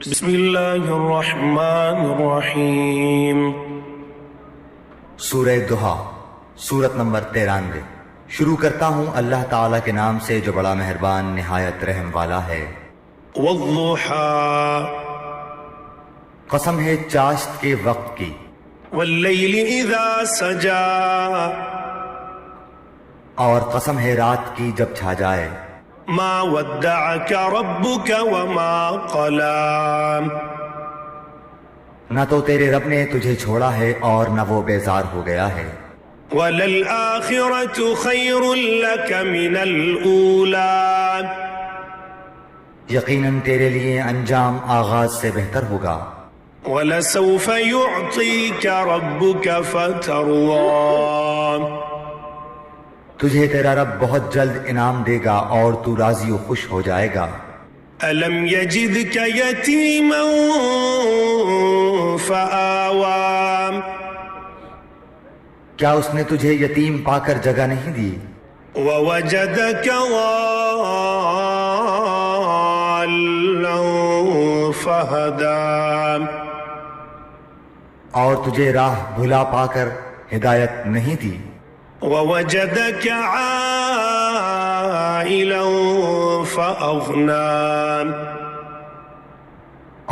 بسم اللہ الرحمن الرحیم۔ سورہ دہا، سورت نمبر 93۔ شروع کرتا ہوں اللہ تعالیٰ کے نام سے جو بڑا مہربان نہایت رحم والا ہے۔ والضحیٰ، قسم ہے چاشت کے وقت کی، واللیل اذا سجا، اور قسم ہے رات کی جب چھا جائے۔ ما ودعک ربک وما قلا، نہ تو تیرے رب نے تجھے چھوڑا ہے اور نہ وہ بیزار ہو گیا ہے۔ وللآخرۃ خیر لک من الاولی، یقیناً تیرے لیے انجام آغاز سے بہتر ہوگا۔ ولسوف یعطیک ربک فترضی، تجھے تیرا رب بہت جلد انعام دے گا اور تو راضی و خوش ہو جائے گا۔ الم یجدک یتیما فآوی، کیا اس نے تجھے یتیم پا کر جگہ نہیں دی؟ ووجدک ضالا فہدی، اور تجھے راہ بھلا پا کر ہدایت نہیں دی۔ ووجدک عائلا فأغنی،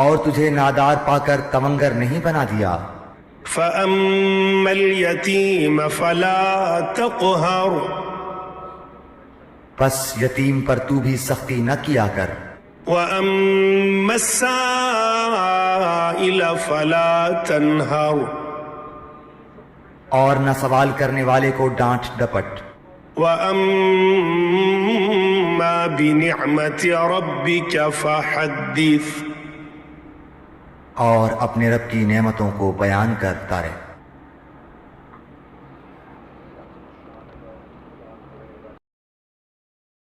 اور تجھے نادار پا کر تمنگر نہیں بنا دیا۔ فأما الیتیم فلا تقہر، پس یتیم پر تو بھی سختی نہ کیا کر۔ وأما السائل فلا تنہر، اور نہ سوال کرنے والے کو ڈانٹ ڈپٹ۔ وأما بنعمت ربک فحدث، اور اپنے رب کی نعمتوں کو بیان کرتا رہے۔